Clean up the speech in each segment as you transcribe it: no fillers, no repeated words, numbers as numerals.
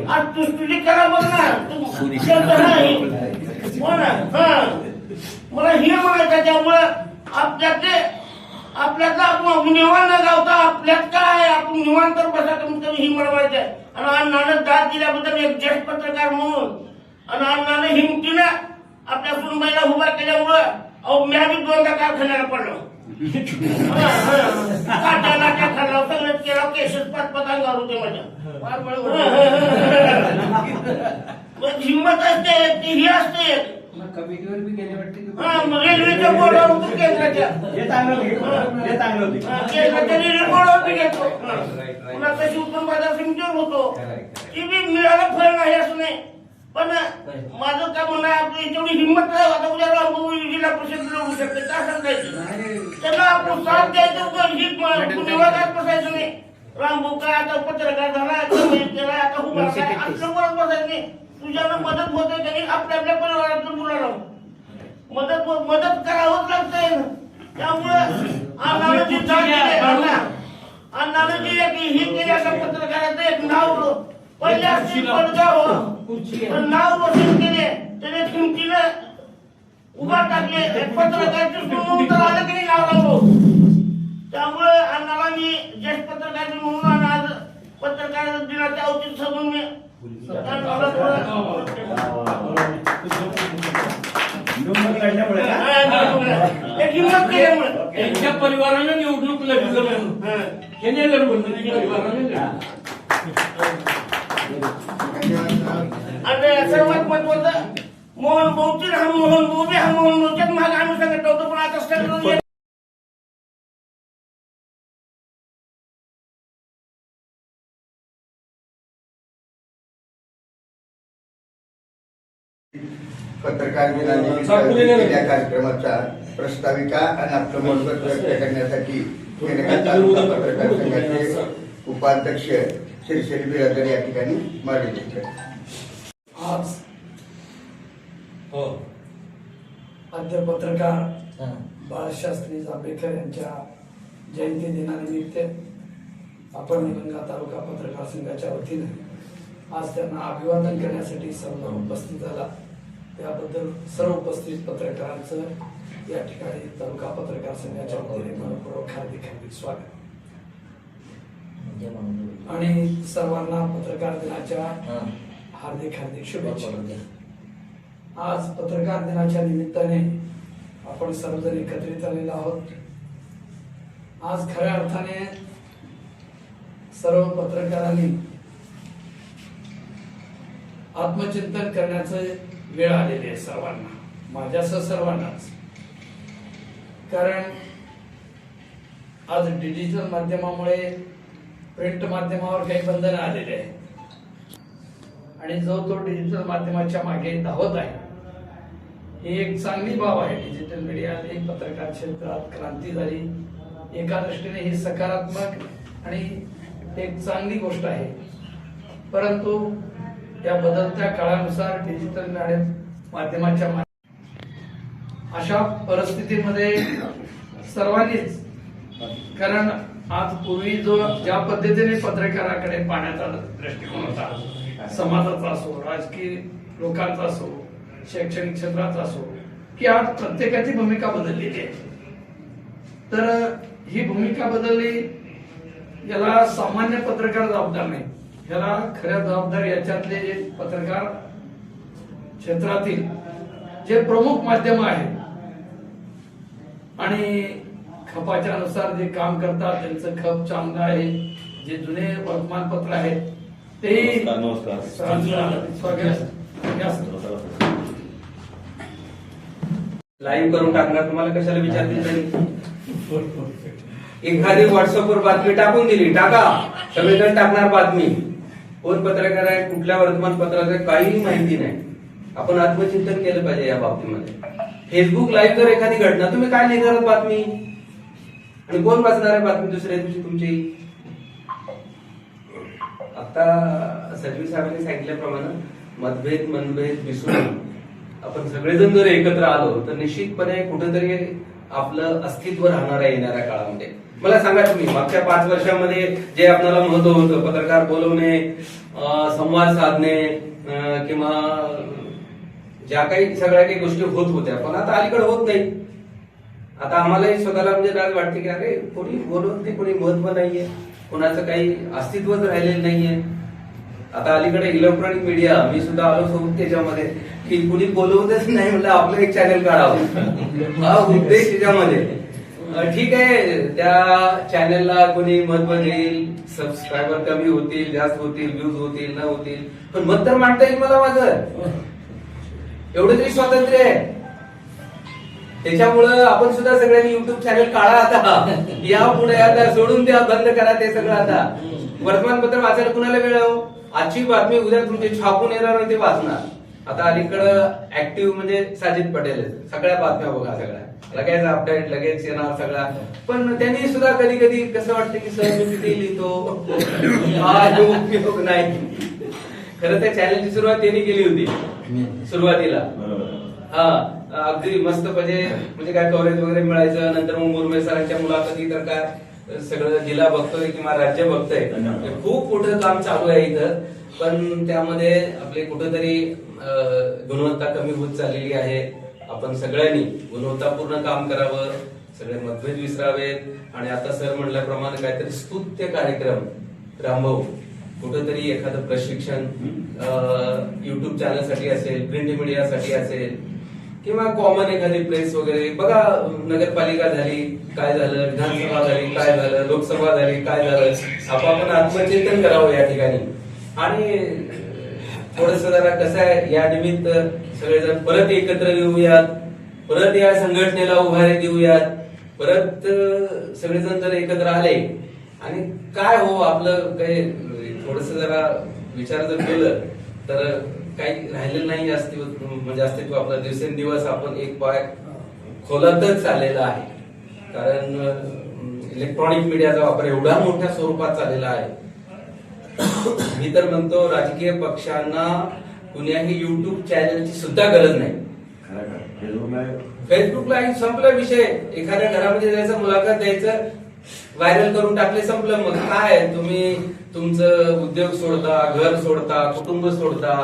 आज तुझी करा बघ ना मला हे म्हणायचं त्यामुळं आपल्यातला आपण निवांत न गावता आपल्यात काय आपण निवांत तर बसा कमीत कमी ही मिळवायचं आहे. आणि अण्णानं दाद दिल्याबद्दल एक ज्येष्ठ पत्रकार म्हणून आणि अण्णानं हिमतीनं आपल्या सुनबाईला उभा केल्यामुळं अहो मी आम्ही दोनदा कारखान्याला पडलो काट्या खाल्ला सगळं केला केशस पाच अंगावर होते माझ्या हिंमत असते ती ही असते रेल्वेच्या बोर्डावर उतरून केंद्राच्या बोर्डावर बी घेतो पुन्हा तशी उत्पन्न बाजार समितीवर होतो ती बी मिळालं फळ नाही असं नाही. पण माझं काय म्हणणं आहे आपली तेवढी हिंमत नाही. आता उद्या रामभाऊ जिल्हा परिषद होऊ शकते का सांगायचं त्यांना आपण साथ द्यायचं निवादात बसायचं नाही. रामभाऊ काय आता पत्रकार झाला केला आता उभा असं बोलत बसायचं नाही. तुझ्यानं मदत होते तरी आपल्या आपल्या परिवारातून बोलायला मदत करावंच लागतंय. त्यामुळं अण्णानं जी ही केली असं पत्रकाराचं एक नाव पहिल्या नाव रोशन केले त्याने किमतीनं उभा टाकले पत्रकाराची उत्तर आलं की नाही नाव. त्यामुळे अण्णाला मी ज्येष्ठ पत्रकार म्हणून आज पत्रकार दिनाच्या औचित्य साधून मी त्यांच्या परिवारानं निवडणूक लढवलं आणि सर्वात महत्वाचं मोहन भाऊची हा मोहन भाऊच्याच मागे आम्ही सांगत होतो. पण आता सगळं पत्रकार दिनानिमित्त या कार्यक्रमाचा प्रस्ताविका आणि आपलं मत व्यक्त करण्यासाठी पत्रकार संघाचे उपाध्यक्ष शिरशेरी बिरादर या ठिकाणी मार्गदर्शन करतात. आज आद्य पत्रकार बाळशास्त्री जांभेकर यांच्या जयंती दिनानिमित्त आपण निलंगा तालुका पत्रकार संघाच्या वतीने आज त्यांना अभिवादन करण्यासाठी सर्व उपस्थित झाला. त्याबद्दल सर्व उपस्थित पत्रकारांचं या ठिकाणी तालुका पत्रकार संघाच्या वतीने मनपूर्वक हार्दिक स्वागत आणि सर्वांना पत्रकार दिनाच्या हार्दिक शुभेच्छा. आज पत्रकार दिनाच्या निमित्ताने आपण सर्वजण एकत्रित आलेलो आहोत. आज खऱ्या अर्थाने सर्व पत्रकारांनी आत्मचिंतन करण्याचं वेळ आलेली आहे सर्वांना, माझ्यासह सर्वांनाच. कारण आज डिजिटल माध्यमामुळे प्रिंट माध्यमावर काही बंधन आलेले आहे आणि जो तो डिजिटल माध्यमाच्या मागे धावत आहे ही एक चांगली बाब आहे. डिजिटल मीडियाने पत्रकार क्षेत्रात क्रांती झाली. एका दृष्टीने ही सकारात्मक आणि एक चांगली गोष्ट आहे. परंतु या बदलत्या काळानुसार डिजिटल माध्यमाच्या अशा परिस्थितीमध्ये सर्वांनीच, कारण आज पूर्वी जो ज्या पद्धतीने पत्रकाराकडे पाहण्याचा दृष्टिकोन होता, समाजाचा असो, राजकीय लोकांचा असो, शैक्षणिक क्षेत्राचा असो, की आज प्रत्येकाची भूमिका बदललेली आहे. तर ही भूमिका बदलली, याला सामान्य पत्रकार जबाबदार नाही, याला खऱ्या जबाबदार याच्यातले जे पत्रकार क्षेत्रातील जे प्रमुख माध्यम आहेत आणि खपाच्या अनुसार जे काम करतात त्यांचं खप चांगलं आहे. जे जुने वर्तमानपत्र आहेत तेही लाईव्ह करून टाकणार. तुम्हाला कशाला विचारतील? एखादी व्हॉट्सअपवर बातमी टाकून दिली, टाका, सगळेजण टाकणार बातमी. कोण पत्रकार आहे, कुठल्या वर्तमानपत्राचं काही माहिती नाही. आपण आत्मचिंतन केलं पाहिजे या बाबतीमध्ये. फेसबुक लाईव्ह जर एखादी घटना, तुम्ही काय लिहिणार बातमी आणि कोण वाचणार आहे बातमी दुसऱ्या दिवशी तुमची? आता सजवी साहेबांनी सांगितल्याप्रमाणे मतभेद मनभेद विसरून आपण सगळेजण जर एकत्र आलो तर निश्चितपणे कुठेतरी आपलं अस्तित्व राहणार आहे येणाऱ्या काळामध्ये. मला सांगा तुम्ही मागच्या 5 वर्षामध्ये जे आपल्याला महत्व होतं, पत्रकार बोलवणे, संवाद साधणे, किंवा ज्या काही सगळ्या काही गोष्टी होत होत्या, पण आता अलीकडे होत नाही. आता आम्हालाही स्वतःला म्हणजे लाज वाटते की अरे कोणी बोलवत नाही, कोणी महत्व नाहीये, कोणाचं काही अस्तित्वच राहिलेलं नाहीये. आता अलीकडे इलेक्ट्रॉनिक मीडिया, मी सुद्धा आलो सोबत त्याच्यामध्ये, की कुणी बोलवतच नाही, म्हणलं आपलं एक चॅनल काढावं, हा उद्देश त्याच्यामध्ये. ठीक आहे, त्या चॅनलला कोणी महत्व देईल, सबस्क्रायबर कमी होतील, जास्त होतील, व्ह्यूज होतील, न होतील, पण मत तर मांडता येईल मला माझं, एवढं तरी स्वातंत्र्य आहे. त्याच्यामुळं आपण सुद्धा सगळ्यांनी युट्यूब चॅनल काढा आता, या पुढे आता सोडून द्या, बंद करा ते सगळं. आता वर्तमानपत्र वाचायला कुणाला वेळ आहे? आजची बातमी उद्या तुमची छापून येणार ते वाचणार. आता अलीकडं ऍक्टिव्ह म्हणजे साजिद पटेल, सगळ्या बातम्या बघा, सगळ्या लगेच अपडेट लगेच येणार सगळा. पण त्यांनी सुद्धा कधी कधी कसं वाटतं की सर मी किती लिहितो, हा उपयोग नाही. खरं त्या चॅनलची सुरुवात त्यांनी केली होती सुरुवातीला. हा अगदी मस्त म्हणजे काय कव्हरेज वगैरे मिळायचं. नंतर मग मुरमे सरांच्या मुलाखती तर काय सगळं जिल्हा बघतोय किंवा राज्य बघतोय, खूप मोठं काम चालू आहे इथं. पण त्यामध्ये आपले कुठेतरी गुणवत्ता कमी होत चाललेली आहे. आपण सगळ्यांनी गुणवत्तापूर्ण काम करावं, सगळे मतभेद विसरावेत. आणि आता सर म्हणल्याप्रमाणे काहीतरी स्तुत्य कार्यक्रम रामभाऊ, कुठेतरी एखादं प्रशिक्षण युट्यूब चॅनलसाठी असेल, प्रिंट मीडियासाठी असेल, किंवा कॉमन एखादी प्रेस वगैरे. बघा नगरपालिका झाली काय झालं, विधानसभा झाली काय झालं, लोकसभा झाली काय झालं, आपण आत्मचिंतन करावं या ठिकाणी. आणि थोडस जरा कसं आहे, या निमित्त सगळेजण परत एकत्र येऊयात, परत या संघटनेला उभारी देऊयात, परत सगळेजण जर एकत्र आले आणि काय हो आपलं काही थोडस जरा विचार जर केलं तर काही राहिलेलं नाही म्हणजे अस्तित्व आपलं. दिवसेंदिवस आपण एक पाय खोलतच चाललेला आहे. कारण इलेक्ट्रॉनिक मीडियाचा वापर एवढा मोठ्या स्वरूपात चाललेला आहे. मी तर म्हणतो राजकीय पक्षांना कुण्याही युट्यूब चॅनलची सुद्धा गरज नाही. फेसबुकला संपला विषय, एखाद्या घरामध्ये जायचं, मुलाखत द्यायचं, व्हायरल करून टाकले, संपलं. मग काय तुम्ही तुमचं उद्योग सोडता, घर सोडता, कुटुंब सोडता,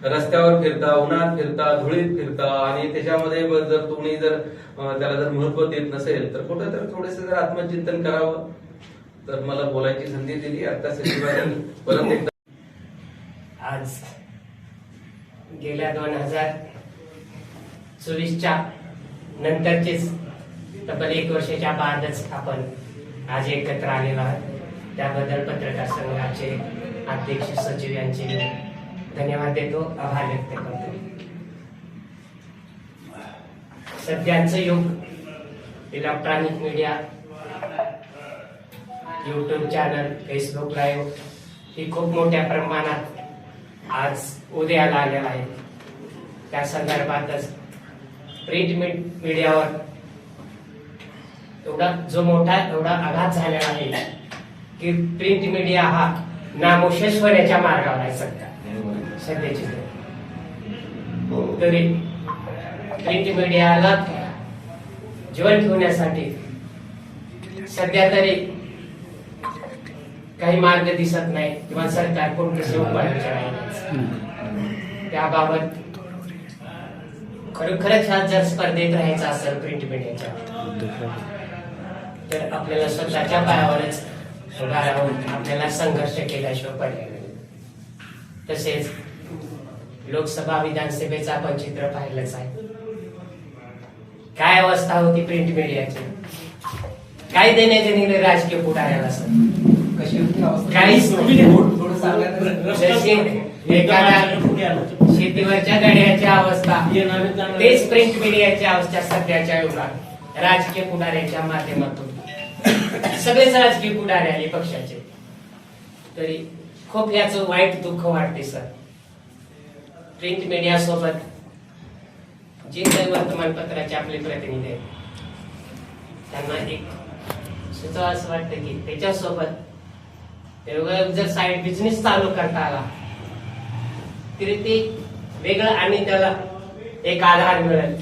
रस्त्यावर फिरता, उन्हात फिरता, धुळीत फिरता, आणि त्याच्यामध्ये जर तुम्ही त्याला जर महत्व देत नसेल तर कुठं तर थोडेस जर आत्मचिंतन करावं. तर मला बोलायची संधी दिली आता सचिवांनी परत एकदा. आज गेल्या 2024च्या नंतरचेच तब्बल 1 वर्षाच्या बादच आपण आज एकत्र आलेलो आहोत. त्याबद्दल पत्रकार संघाचे अध्यक्ष सचिव यांचे धन्यवाद देतो, आभार व्यक्त करतो. सध्याचं युग electronic media, YouTube channel, Facebook live ही खूप मोठ्या प्रमाणात आज उदयाला आलेला आहे. त्या संदर्भातच प्रिंट मीडियावर एवढा आघात झालेला आहे की प्रिंट मीडिया हा नामोशेष होण्याच्या मार्गावर आहे सध्याची. तरी प्रिंट मीडियाला जीवन ठेवण्यासाठी सध्या तरी काही मार्ग दिसत नाही किंवा सरकार कोणतेच उपाययोजना नाही. त्याबाबत खरोखरच जर स्पर्धेत राहायचं असेल प्रिंट मीडियाच्या, तर आपल्याला स्वतःच्या पायावरच उभा राहून आपल्याला संघर्ष केल्याशिवाय पर्याय नाही. तसेच लोकसभा विधानसभेचं आपण चित्र पाहिलंच आहे. काय अवस्था होती प्रिंट मीडियाची, काय देण्याचे निर्णय राजकीय पुढाऱ्याला असत, शेतीवरच्या गाड्याची अवस्था, तेच प्रिंट मीडियाची अवस्था सध्याच्या युगात राजकीय पुढाऱ्याच्या माध्यमातून. सगळेच राजकीय पुढारी आले पक्षाचे, तरी खूप याचं वाईट दुःख वाटते सर. प्रिंट मीडिया सोबत जे काही वर्तमानपत्राचे आपले प्रतिनिधी आहेत त्यांना एक सुचवा असं वाटतं की त्याच्यासोबत जर साईड बिझनेस चालू करता आला तरी ते वेगळं आणि त्याला एक आधार मिळेल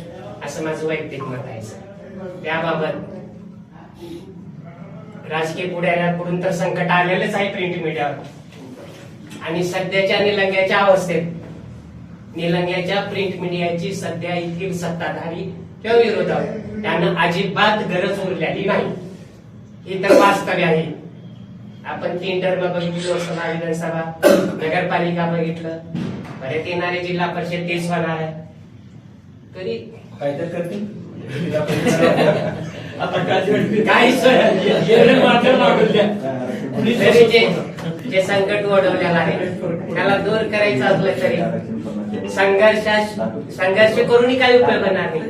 असं माझं वैयक्तिक मत आहे सर. त्याबाबत राजकीय पुढाऱ्यांकडून तर संकट आलेलंच आहे प्रिंट मीडियावर. आणि सध्याच्या निलंग्याच्या अवस्थेत निलंग्याच्या प्रिंट मीडियाची सध्या येथील सत्ताधारी किंवा विरोधक त्यांना अजिबात गरज उरलेली नाही. ही तर वास्तव्य आहे. आपण 3 टर्म बघितली, लोकसभा, विधानसभा, नगरपालिका बघितलं, परत येणारे जिल्हा परिषद तेच होणार आहे. तरी काय तर करतील आता काय काही तरी जे संकट ओढवलेलं आहे त्याला दूर करायचं असलं तरी संघर्ष करूनही काही उपयोग होणार नाही.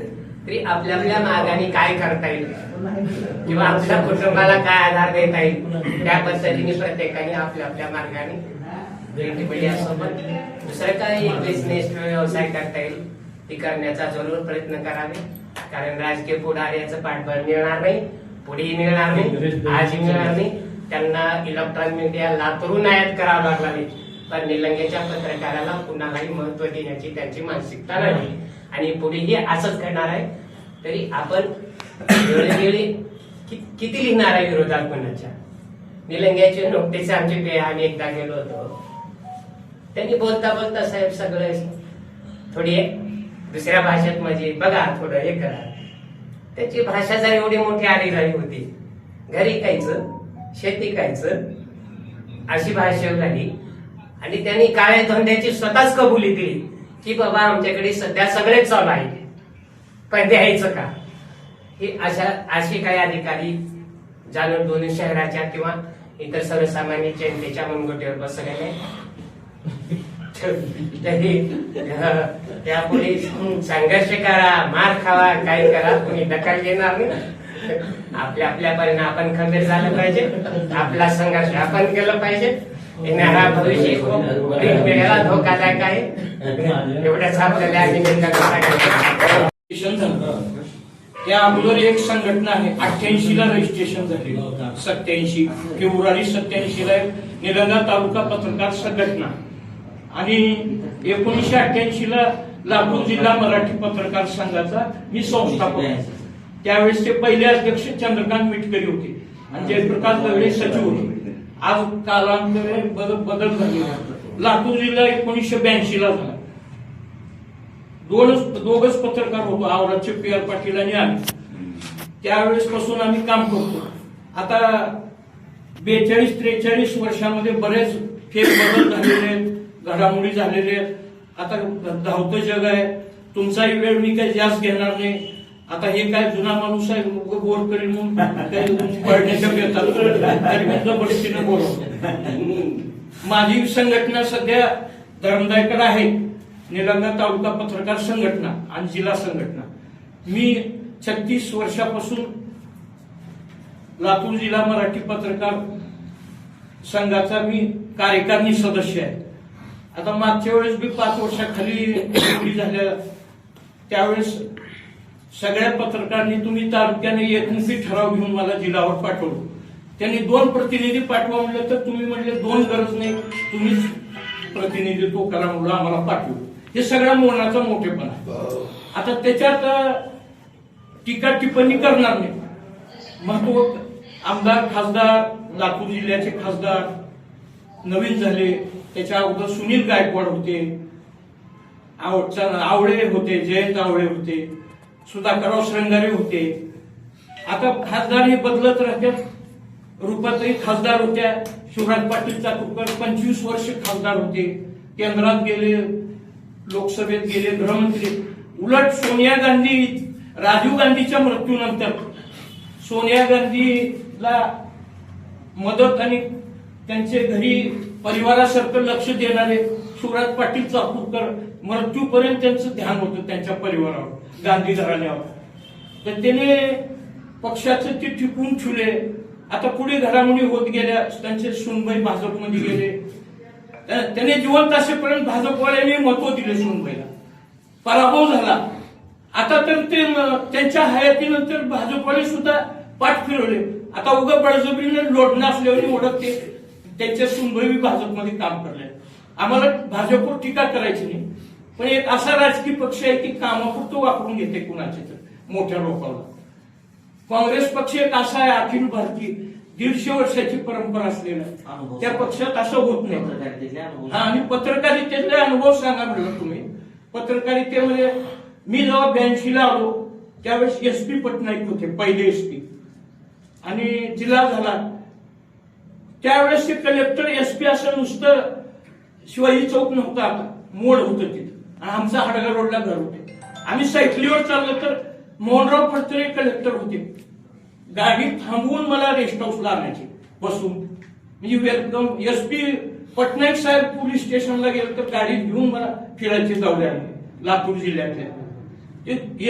तरी आपल्या आपल्या मागाने काय करता येईल किंवा आपल्या कुटुंबाला काय आधार देता येईल त्या पद्धतीने प्रत्येकाने आपल्या आपल्या मार्गाने प्रिंट मीडियासोबत दुसरं काही बिझनेस व्यवसाय करता येईल ती करण्याचा जरूर प्रयत्न करावे. कारण राजकीय पुढाऱ्याचं पाठबळ मिळणार नाही, पुढेही मिळणार नाही, आजही मिळणार नाही. त्यांना इलेक्ट्रॉनिक मीडिया लातूरून आयात करावं लागला नाही, पण निलंग्याच्या पत्रकाराला कुणालाही महत्व देण्याची त्यांची मानसिकता नाही आणि पुढेही असंच घडणार आहे. तरी आपण वेळोवेळी किती लिहिणार आहे विरोधात कोणाच्या. निलंग्याचे नुकतेच आमचे आम्ही एकदा गेलो होतो, त्यांनी बोलता बोलता साहेब सगळं थोडी दुसऱ्या भाषेत म्हणजे बघा थोडं हे करा. त्याची भाषा जर एवढी मोठी आलेली होती, घरी खायचं शेती खायचं अशी भाषा झाली. आणि त्यांनी काळ्या धंद्याची स्वतःच कबुली दिली की बाबा आमच्याकडे सध्या सगळेच चालू आहे, पण द्यायचं का. हे असे काही अधिकारी जाणून दोन्ही शहराच्या किंवा इतर सर्वसामान्य जनतेच्या मनगोटीवर बसलेले त्यापुढे संघर्ष करा, मार खावा, काय करा, कोणी दखल घेणार नाही. आपल्या आपल्यापर्यंत आपण खंबीर झालं पाहिजे, आपला संघर्ष आपण केलं पाहिजे. येणारा भविष्य प्रिंट मीडियाला धोकादायक आहे. एवढ्याच आपल्याला त्या अगोदर एक संघटना आहे 88 ला रजिस्ट्रेशन झाले, 87 फेब्रुवारी 87 ला निलंगा तालुका पत्रकार संघटना आणि 1988 ला लातूर जिल्हा मराठी पत्रकार संघाचा मी संस्थापक. त्यावेळेस ते पहिले अध्यक्ष चंद्रकांत मिटकरी होते आणि जयप्रकाश दगडे सचिव होते. आज कालांतरे बदल झाले. लातूर जिल्हा 1982 ला झाला. दोघच पत्रकार होतो, आवराचे PR पाटील आणि आम्ही. त्यावेळेस पासून आम्ही काम करतो. आता 42-43 वर्षामध्ये बरेच फेरबदल झालेले आहेत, घडामोडी झालेले आहेत. आता धावतं जग आहे. तुमचाही वेळ मी काही जास्त घेणार नाही. आता हे काय जुना माणूस आहे बोर करीन म्हणून काही पडण्याच्या बेतात जबरदस्तीनं बोलवतो. माझी संघटना सध्या धर्मदायकर आहे, निलंगा तालुका पत्रकार संघटना आणि जिल्हा संघटना. मी 36 वर्षापासून लातूर जिल्हा मराठी पत्रकार संघाचा मी कार्यकारिणी सदस्य आहे. आता मागच्या वेळेस मी 5 वर्षाखाली निवडी झाल्या त्यावेळेस सगळ्या पत्रकारांनी तुम्ही तालुक्याने एकमुखी ठराव घेऊन मला जिल्ह्यावर पाठवलं. त्यांनी 2 प्रतिनिधी पाठवा म्हणलं तर तुम्ही म्हणले 2 गरज नाही, तुम्हीच प्रतिनिधित्व करा म्हणून आम्हाला पाठवू. हे सगळ्या मोहनाचा मोठेपणा. आता त्याच्यात टीका टिप्पणी करणार नाही. मग तो आमदार खासदार लातूर जिल्ह्याचे खासदार नवीन झाले, त्याच्या अगोदर सुनील गायकवाड होते, आवळे होते, जयंत आवळे होते, सुधाकरराव श्रंगारे होते. आता खासदार हे बदलत राहतात. रूपातही खासदार होत्या, शिवराज पाटील चाकूरकर 25 वर्ष खासदार होते, केंद्रात गेले, लोकसभेत गेले, गृहमंत्री. उलट सोनिया गांधी, राजीव गांधीच्या मृत्यूनंतर सोनिया गांधीला मदत आणि त्यांचे घरी परिवारासारखं लक्ष देणारे शिवराज पाटील चाकूरकर मृत्यूपर्यंत त्यांचं ध्यान होतं त्यांच्या परिवारावर, गांधी घराण्यावर. तर त्याने पक्षाचं ते टिकून ठेवले. आता पुढे घडामोडी होत गेल्या. त्यांचे सुनबाई भाजपमध्ये गेले. त्याने जिवंत असेपर्यंत भाजपवाल्यांनी महत्व दिले सुनबाईला. पराभव झाला. आता तर ते त्यांच्या हयातीनंतर भाजपवाले सुद्धा पाठ फिरवले. आता उगा बळजबरीने लोढणं असल्यावर ओळखते त्यांच्या सुनबाई भाजपमध्ये काम करले. आम्हाला भाजपवर टीका करायची नाही, पण एक असा राजकीय पक्ष आहे की कामापुरतं वापरून घेते कुणाचे तर मोठ्या लोकांना. काँग्रेस पक्ष एक असा आहे अखिल भारतीय 150 वर्षाची परंपरा असलेला त्या पक्षात असं होत नाही. आणि पत्रकारितेतले अनुभव सांगा म्हणलं तुम्ही. पत्रकारितेमध्ये मी जेव्हा 82 ला आलो त्यावेळेस SP पटनाईक होते, पहिले SP, आणि जिल्हा झाला त्यावेळेस ते कलेक्टर SP असं नुसतं शिवाजी चौक नव्हता, आता मोड होतं तिथं, आणि आमचा हडगा रोडला घर होते. आम्ही सायकलीवर चाललो तर मोहनराव फडतरे कलेक्टर होते, गाडी थांबवून मला रेस्ट हाऊसला आणायची बसून, म्हणजे वेलकम. SP पटनाईक साहेब पोलीस स्टेशनला गेलं तर गाडी घेऊन मला फिरायचे दौऱ्याने लातूर जिल्ह्यातल्या.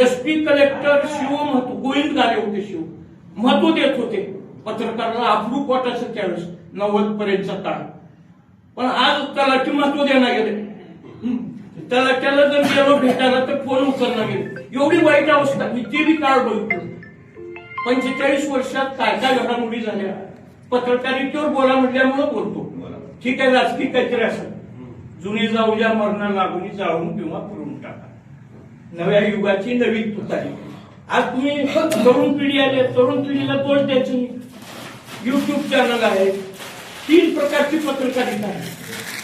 SP कलेक्टर शिव महत्व, गोविंद गाले होते, शिव महत्व देत होते पत्रकाराला, अप्रूप वाटायचं त्यावेळेस 90 पर्यंतचा काळ. पण आज तलाठी महत्व देणार गेले, तलाट्याला जर गेलो भेटायला तर फोन उचलणार गेले. एवढी वाईट अवस्था, मी ते बी काळ बघितलं. 45 वर्षात काय काय घडामोडी झाल्या. पत्रकारितेवर बोला म्हटल्यामुळे बोलतो. ठीक आहे, राजकीय काहीतरी असं जुनी जाऊया मरणा लागून जाळून किंवा पुरून टाका, नव्या युगाची नवी तुतारी. आज तुम्ही तरुण पिढी आले, तरुण पिढीला दोष द्यायचं नाही. युट्यूब चॅनल आहे, 3 प्रकारची पत्रकारिता आहे.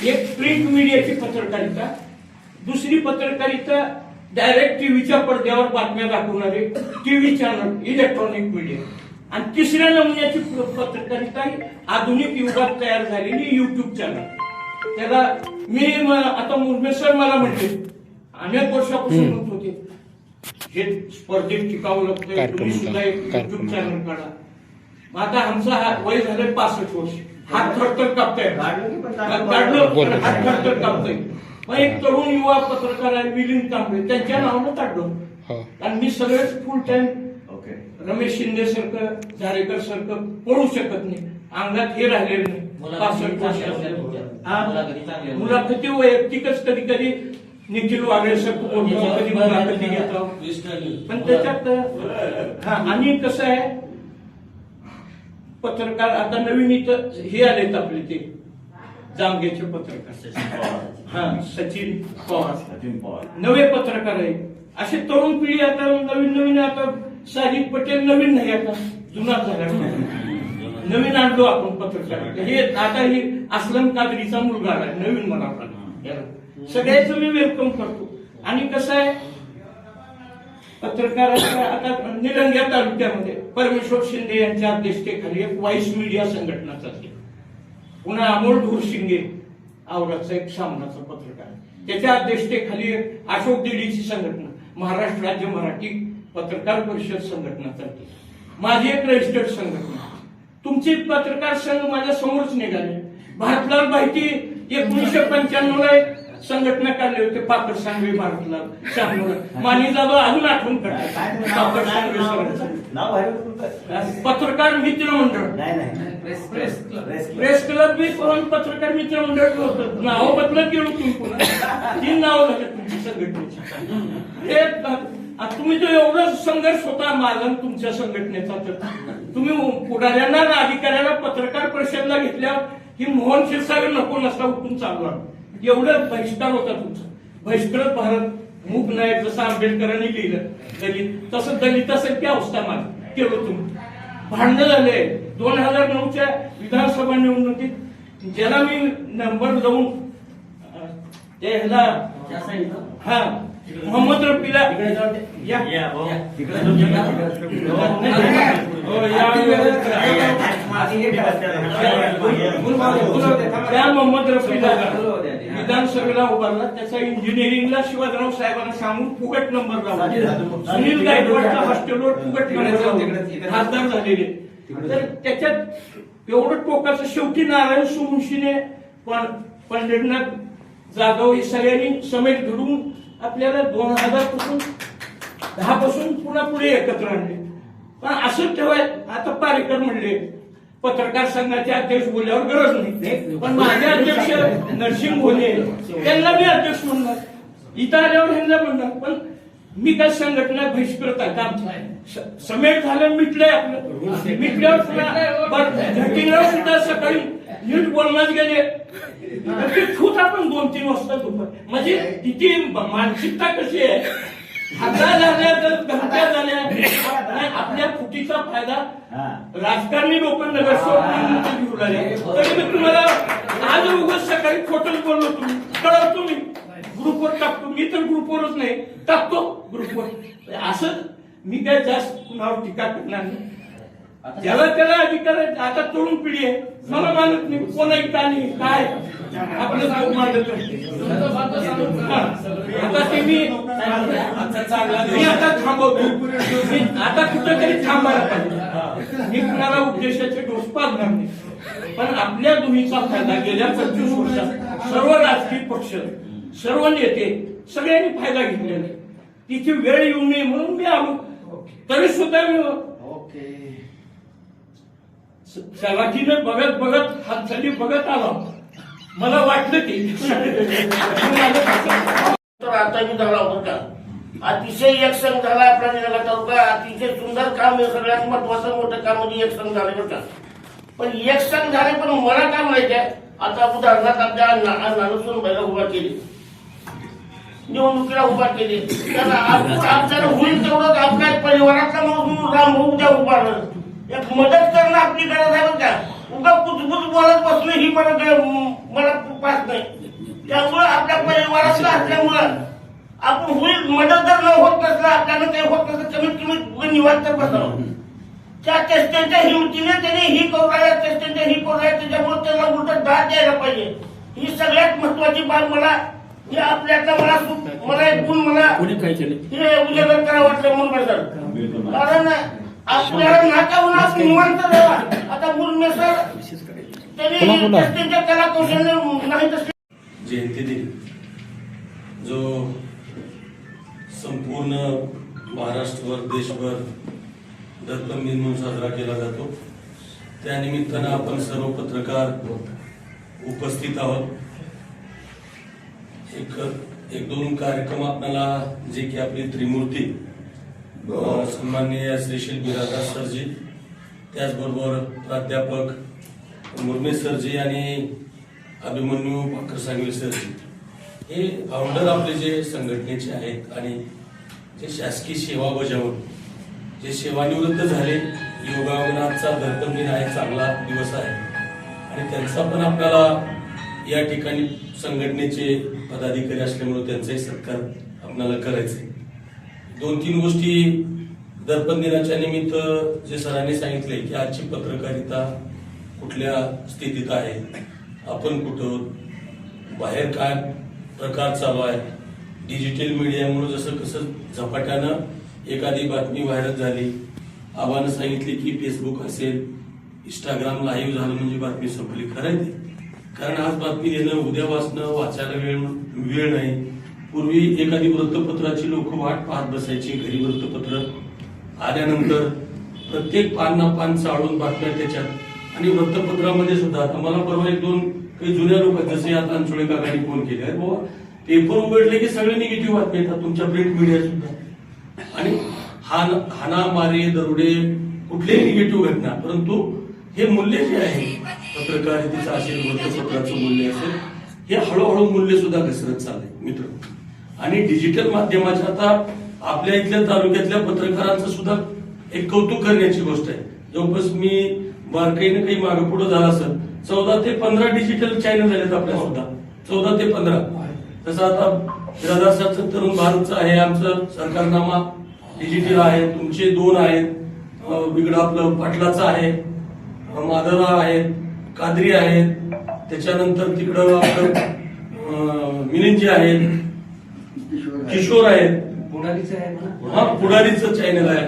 एक प्रिंट मीडियाची पत्रकारिता, दुसरी पत्रकारिता डायरेक्ट टीव्हीच्या पडद्यावर बातम्या दाखवणारे टीव्ही चॅनल, इलेक्ट्रॉनिक मीडिया, आणि तिसऱ्या नमुन्याची पत्रकारिता ही आधुनिक युगात तयार झालेली युट्यूब चॅनल. त्याला मी आता मुर्मे सर मला म्हणते अनेक वर्षापासून म्हणत होते हे स्पर्धेत टिकावं लागतं, तुम्ही सुद्धा एक युट्यूब चॅनल काढा. मग आता आमचा हा वय झालंय 65 वर्ष, हात थरथर कापताय, काढलं हात थरथर कापतोय. मग एक तरुण युवा पत्रकार आहे मिलिंद तांबे, त्यांच्या नावानं काढलं. कारण मी सगळेच फुल टाइम रमेश शिंदे सारखं, झारेकर सारखं पळू शकत नाही, अंगात हे राहिलेलं नाही. 65 वर्ष मुलाखती वैयक्तिकच कधी कधी निखिल वागळे सारखं कधी मुलाखती घेतो. पण त्याच्यात आणि कसं आहे, पत्रकार आता नवीन इथं हे आलेत आपले ते जामगेचे पत्रकार, सचिन पवार नवे पत्रकार आहे. असे तरुण पिढी आता नवीन आता साजिद पटेल नवीन नाही, आता जुना झाला, नवीन आणलो आपण पत्रकार. हे आता ही असलम कादरीचा मुलगा आहे नवीन, मला सगळ्याच मी वेलकम करतो. आणि कसं आहे, पत्रकारांच्या आता निलंग्या तालुक्यामध्ये परमेश्वर शिंदे यांच्या अध्यक्षतेखाली एक व्हाईस मीडिया संघटना चालते. पुन्हा अमोल ढोरशिंगे आवराचा एक सामनाचा पत्रकार, त्याच्या अध्यक्षतेखाली अशोक दिडीची संघटना, महाराष्ट्र राज्य मराठी पत्रकार परिषद संघटना चालते. माझी एक रजिस्टर्ड संघटना. तुमचे पत्रकार संघ माझ्या समोरच निघाले. भारतलाल बाहिती 1995 ला संघटना काढले होते, पापड सांगवे भारतलाल शाहनूर, मानी जाधव अजून आठवण करतात. पापड सांगवे पत्रकार मित्र मंडळ, प्रेस क्लब बी पत्रकार मित्र मंडळ होतं. नाव बदलत गेलो तुम्ही, पुन्हा 3 नावं झाले तुमची संघटनेची. तुम्ही जो एवढा संघर्ष होता माझा तुमच्या संघटनेचा, तर तुम्ही पुढाऱ्यांना अधिकाऱ्याला पत्रकार परिषदला घेतल्यावर ही मोहन क्षीरसागर नको नसता उठून चालू, एवढं बहिष्कार होता तुमचा. बहिष्कृत भारत मूक नायक जसं आंबेडकरांनी लिहिलं दलित, तसं दलितासारखी अवस्था माझी केलं तुम्ही. भांडणं झाले 2009च्या विधानसभा निवडणुकीत, ज्याला मी नंबर लावून मोहम्मद रफीला त्या मोहम्मद रफीला विधानसभेला उभारला. त्याचा इंजिनिअरिंगला शिवाजीराव साहेबांना सांगून फुकट नंबर लावला. सुनील गायकवाडच्या हॉस्टेलवर फुकट खासदार झालेले. तर त्याच्यात एवढं टोकाचं, शेवटी नारायण सुमुशीने पंढरीनाथ जाधव हे सगळ्यांनी समेट घडून आपल्याला 2010 पासून पुन्हा पुढे एकत्र आणले. पण असं ठेवाय, आता पारेकर म्हणले पत्रकार संघाचे अध्यक्ष बोलल्यावर गरज नाही, पण माझे अध्यक्ष नरसिंह भोले त्यांना मी अध्यक्ष म्हणणार, इथं आल्यावर ह्यांना म्हणणार. पण मी काय संघटना बहिष्कृत आहे आमच्या, समेट झालं, मिटलंय आपलं. मिटल्यावर पुन्हा सुद्धा सकाळी नीट बोलण्यात गेले खूप आपण 2-3 वाजता दुपार. म्हणजे किती मानसिकता कशी आहे खासदार झाल्या तर घरच्या झाल्या नाही, आपल्या फुटीचा फायदा राजकारणी लोक नगरसेवक घेऊ लागले. तरी मी तुम्हाला आज उगाच सकाळी खोटं बोललो, तुम्ही कळवतो, मी ग्रुपवर टाकतो. मी तर ग्रुपवरच नाही टाकतो, ग्रुपवर. असं मी काय जास्त कुणावर टीका करणार नाही. ज्याला त्याला अधिकार आहे. आता तरुण पिढी आहे, मला मानत नाही कोण ऐकता नाही काय आपलं जाऊ मानत नाही. आता ते मी आता थांबवतो. मी आता कुठेतरी थांबायला पाहिजे. मी कुणाला उद्देशाचे डोस पाडणार नाही. पण आपल्या दोन्हीचा फायदा गेल्या 25 वर्षात सर्व राजकीय पक्ष, सर्व नेते सगळ्यांनी फायदा घेतलेला आहे. तिची वेळ येऊ नये म्हणून मी आलो. तरी सुद्धा मी चलाकीनं बघत बघत हातखाली बघत आलो. मला वाटलं की तर आता मी झाला होता. अतिशय एकसंघ झाला आपला निलंगा तालुका. अतिशय सुंदर काम आहे. सगळ्यात महत्वाचं मोठं काम म्हणजे एकसंघ झाले बरं का. पण एकसंघ झाले, पण मला काय म्हणायचंय, आता उदाहरणार्थ आपल्या नानसून बैला उभा केली, निवडणुकीला उभा केली, तर आपल्याला होईल तेवढं आपल्या परिवाराचा म्हणून रामभाऊ उद्या उभारलं. एक मदत करणं आपली गरज आहे बरं का. उगा कुजबुज बोलत बसणं ही मला पास नाही. त्यामुळं आपल्या परिवारातलं असल्यामुळं आपण होईल मदत जर न होत नसलं, आपल्याला काही होत नसलं, कमीत कमी निवांत तर बसावं. त्या चेष्टेच्या हिमतीने त्याने ही करू राहिल्या, चेष्टेच्या ही करू राहिल्या, त्याच्यामुळे त्याला उलट दाद द्यायला पाहिजे. ही सगळ्यात महत्वाची बाब मला हे आपल्यातला मला एक गुण मला हे उजागर करावं वाटलं म्हणून बदल. कारण आपल्याला नाकाहून आपण निवांत राहावा. आता मुर्मे सर त्यांनी चेष्टेच्या कला कौशल्य नाही तसे जयंती दिन जो संपूर्ण महाराष्ट्रभर देशभर दत्तम दिन म्हणून साजरा केला जातो. त्यानिमित्तानं आपण सर्व पत्रकार उपस्थित आहोत. एक दोन कार्यक्रम आपल्याला जे की आपली त्रिमूर्ती सन्माननीय श्रीशील बिराजदार सरजी, त्याचबरोबर प्राध्यापक मुर्मे सरजी आणि अभिमन्यू भाकर सांगवी सरजी हे फाउंडर आपले जे संघटनेचे आहेत आणि जे शासकीय सेवा बजावून जे सेवानिवृत्त झाले, योगायोगाचा दत्तम दिन आहे, चांगला दिवस आहे आणि त्यांचा पण आपल्याला या ठिकाणी संघटनेचे पदाधिकारी असल्यामुळे त्यांचाही सत्कार आपल्याला करायचे. 2-3 गोष्टी दर्पण दिनाच्या निमित्त जे सरांनी सांगितले की आजची पत्रकारिता कुठल्या स्थितीत आहे, आपण कुठं बाहेर काय प्रकार चालू आहे. डिजिटल मीडियामुळे जसं कसं झपाट्यानं एखादी बातमी व्हायरल झाली, आबानं सांगितले की फेसबुक असेल, इंस्टाग्राम लाईव्ह झालं म्हणजे बातमी संपली. खरं आहे ते. कारण आज बातमी देणं, उद्या वाचणं, वाचायला वेळ नाही. पूर्वी एखादी वृत्तपत्राची लोक वाट पाहत बसायची. घरी वृत्तपत्र आल्यानंतर प्रत्येक पान ना पान चाळून बातम्या त्याच्यात आणि वृत्तपत्रामध्ये सुद्धा. आता मला परवा 1-2 काही जुन्या लोक जसे आता अंचोळे काकांनी फोन केले, अरे बाबा पेपर उघडले की सगळे निगेटिव्ह बातम्या येतात, तुमच्या प्रिंट मीडिया सुद्धा. आणि हाना मारे दरोडे कुठलेही निगेटिव्ह घटना, परंतु हे मूल्य जे आहे पत्रकारितेचं असेल, वृत्तपत्राचं मूल्य असेल, हे हळूहळू मूल्य सुद्धा घसरत चाललंय मित्र. आणि डिजिटल माध्यमाच्या आता आपल्या इथल्या तालुक्यातल्या पत्रकारांचं सुद्धा एक कौतुक करण्याची गोष्ट आहे. जवळपास मी बारकाईनं काही मागे पुढे झाला असेल 14 ते 15 डिजिटल चॅनल झालेत आपल्या सुद्धा. 14 ते 15. तसं आता बिराजदार तरुण भारतचं आहे, आमचं सरकारनामा डिजिटल आहे, तुमचे 2 आहेत, इकडं आपलं पाटलाचं आहे, माधवराव आहेत, कादरी आहेत, त्याच्यानंतर तिकडं आपलं मिलिंदजी आहेत, किशोर आहेत, पुढारीचं चॅनल आहे.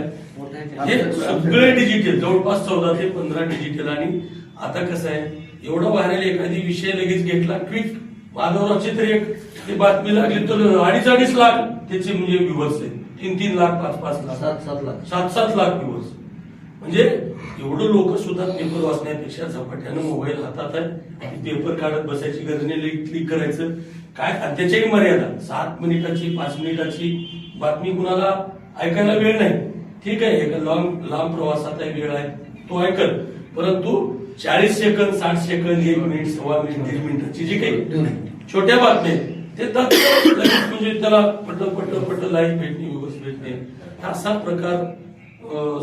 हे सगळे डिजिटल, जवळपास 14 ते 15 डिजिटल. आणि आता कसं आहे, एवढं व्हायरल एखादी विषय लगेच घेतला, क्विक माधवरावची तरी एक बातमी लागली तर 2.5 लाख त्याचे म्हणजे व्ह्यूअर्स आहेत, 3-3 लाख, 5-5 लाख, 7-7 लाख व्ह्यूअर्स. म्हणजे एवढं लोक सुद्धा पेपर वाचण्यापेक्षा झपाट्यानं मोबाईल हातात आहे, पेपर काढत बसायची गरज नाही, क्लिक करायचं काय. त्याच्याही मर्यादा 7 मिनिटाची 5 मिनिटाची बातमी कुणाला ऐकायला वेळ नाही, ठीक आहे, एका लांब प्रवासात वेळ आहे तो ऐकल, परंतु 40 सेकंद 60 सेकंद 1 मिनिट 1.25 मिनिट 1.5 मिनिटाची जी काही छोट्या बातम्या ते म्हणजे त्याला पट लाईक भेटणे व्यवस्थित भेटणे असा प्रकार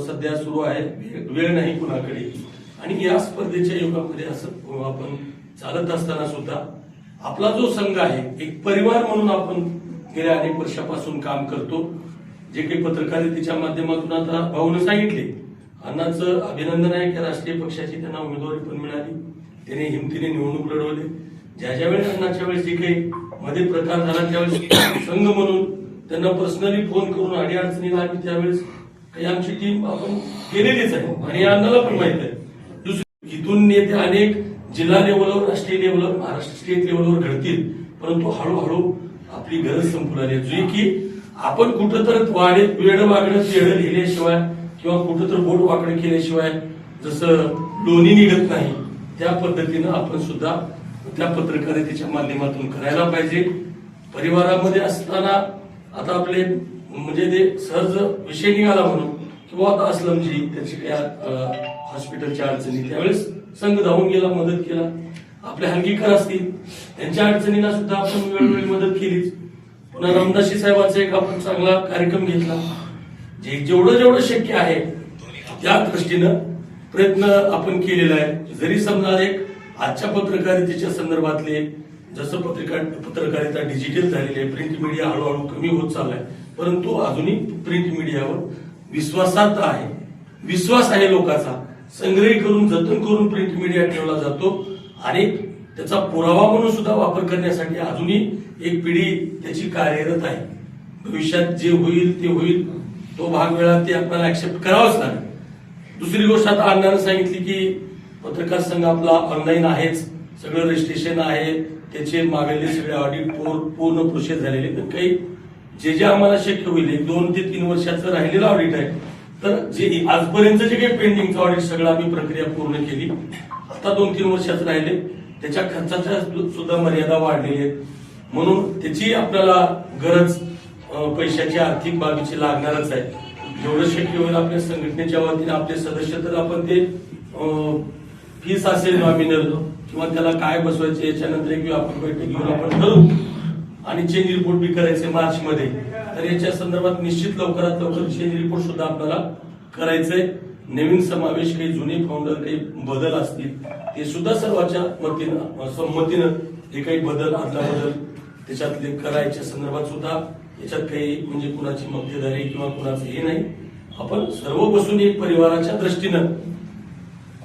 सध्या सुरू आहे. वेळ नाही कुणाकडे. आणि या स्पर्धेच्या युगामध्ये असं आपण चालत असताना सुद्धा आपला जो संघ आहे एक परिवार म्हणून आपण गेल्या अनेक वर्षापासून काम करतो. जे काही पत्रकारितेच्या माध्यमातून आता भाऊने सांगितले, अण्णांचं अभिनंदन आहे की राष्ट्रीय पक्षाची त्यांना उमेदवारी पण मिळाली, त्यांनी हिमतीने निवडणूक लढवली. ज्या वेळेस अण्णाच्या वेळेस जे काही मध्ये प्रकार झाला त्यावेळेस संघ म्हणून त्यांना पर्सनली फोन करून अडीअडचणीला आम्ही त्यावेळेस काही आमची टीम आपण केलेलीच आहे आणि या अण्णाला पण माहित आहे. दुसरी इथून नेते अनेक जिल्हा लेवलवर, राष्ट्रीय लेवलवर, महाराष्ट्र स्टेट लेवलवर घडतील, परंतु हळूहळू आपली गरज संपू लागली. जे की आपण कुठं तर वाढेत वेळ वागडं वेळ लिहिल्याशिवाय किंवा कुठं तर बोट वाकडं केल्याशिवाय जसं लोणी निघत नाही, त्या पद्धतीनं आपण सुद्धा त्या पत्रकारितेच्या माध्यमातून करायला पाहिजे. परिवारामध्ये असताना आता आपले म्हणजे ते सहज विषय निघाला म्हणून किंवा आता असलमजी त्याची काही हॉस्पिटलच्या अडचणी त्यावेळेस संघ धावून गेला, मदत केला. आपले हलगीकर असतील त्यांच्या अडचणींना सुद्धा आपण वेळोवेळी मदत केलीच. पुन्हा रामदासी साहेबांचा एक आपण चांगला कार्यक्रम घेतला. जेवढं शक्य आहे त्या दृष्टीनं प्रयत्न आपण केलेला आहे. जरी समजा एक आजच्या पत्रकारितेच्या संदर्भातले जसं पत्रकारिता डिजिटल झालेली आहे, प्रिंट मीडिया हळूहळू कमी होत चाललाय, परंतु अजूनही प्रिंट मीडियावर विश्वासार्हता आहे, विश्वास आहे लोकांचा. संग्रह करून जतन करून प्रिंट मीडिया ठेवला जातो आणि त्याचा पुरावा म्हणून सुद्धा वापर करण्यासाठी अजूनही एक पिढी त्याची कार्यरत आहे. भविष्यात जे होईल ते होईल, तो भाग वेळा ते आपल्याला ऍक्सेप्ट करावाच लागेल. दुसरी गोष्ट आता अण्णाने सांगितली की पत्रकार संघ आपला ऑनलाईन आहेच, सगळं रजिस्ट्रेशन आहे, त्याचे मागेले सगळे ऑडिट पूर्ण प्रोसेस झालेले. तर काही जे आम्हाला शक्य होईल 2 ते 3 वर्षाचं राहिलेलं ऑडिट आहे, तर जे आजपर्यंत जे काही पेंडिंगचं ऑडिट सगळं आम्ही प्रक्रिया पूर्ण केली. आता 2-3 वर्षाचं राहिले, त्याच्या खर्चाच्या सुद्धा मर्यादा वाढलेली आहेत. म्हणून त्याची आपल्याला गरज पैशाची आर्थिक बाबीची लागणारच आहे. जेवढं शक्य होईल आपल्या संघटनेच्या वतीने आपले सदस्य तर आपण ते फीस असेल नॉमिनल किंवा त्याला काय बसवायचे याच्यानंतर एक व्यापक बैठक घेऊन आपण ठरवू आणि चेंज रिपोर्ट बी करायचे मार्च मध्ये. तर याच्या संदर्भात निश्चित लवकरात लवकर चेंज रिपोर्ट सुद्धा आपल्याला करायचंय. नवीन समावेश, काही जुने फाउंडर, काही बदल असतील ते सुद्धा सर्वांच्या संमतीनं जे काही बदल आदला बदल त्याच्यातले करायच्या संदर्भात सुद्धा याच्यात काही म्हणजे कुणाची मक्तेदारी किंवा कुणाचं हे नाही. आपण सर्व बसून एक परिवाराच्या दृष्टीनं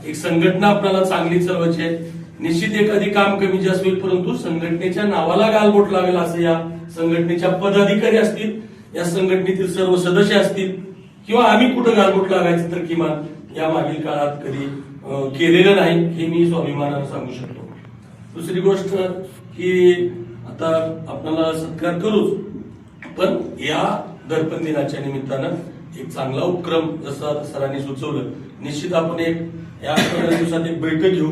एक संघटना आपल्याला चांगली चालवायची आहे. निश्चित एखादी काम कमी जास्त होईल, परंतु संघटनेच्या नावाला गालबोट लागेल असं या संघटनेच्या पदाधिकारी असतील, या संघटनेतील सर्व सदस्य असतील किंवा आम्ही कुठं गालबोट लागायचं तर किमान या मागील काळात कधी केलेलं नाही, हे मी स्वाभिमानानं सांगू शकतो. दुसरी गोष्ट की आता आपल्याला सत्कार करूच, पण या दर्पण दिनाच्या निमित्तानं एक चांगला उपक्रम जसं आता सरांनी सुचवलं, निश्चित आपण एक या 15 दिवसात एक बैठक घेऊ.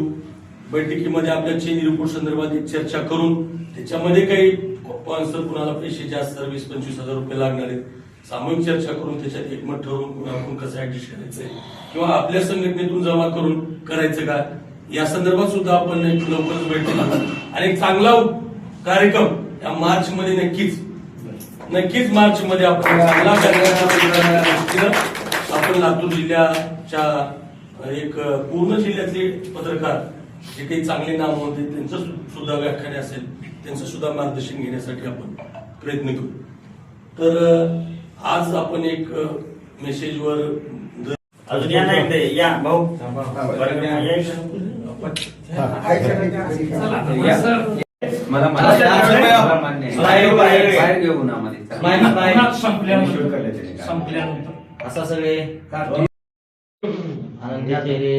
बैठकीमध्ये आपल्या चेंज रिपोर्ट संदर्भात एक चर्चा करून त्याच्यामध्ये काही स्पॉन्सर कुणाला पैसे जास्त 20-25 हजार रुपये लागणार आहेत, सामूहिक चर्चा करून त्याच्यात एकमत ठरवून कुणाकडून कसं ऍडजस्ट करायचंय किंवा आपल्या संघटनेतून जमा करून करायचं का, या संदर्भात सुद्धा आपण लवकरच बैठक घेऊ आणि एक चांगला कार्यक्रम या मार्च मध्ये नक्कीच मार्च मध्ये आपण चांगला कार्यक्रम आपण लातूर जिल्ह्याच्या एक पूर्ण जिल्ह्यातले पत्रकार जे काही चांगले नाम होते त्यांचं सुद्धा व्याख्याने असेल, त्यांचं सुद्धा मार्गदर्शन घेण्यासाठी आपण प्रयत्न करू. तर आज आपण एक मेसेजवर अजून या नाही या भाऊ मला बाहेर घेऊ ना संपल्यानंतर असा सगळे आनंदी चेहरे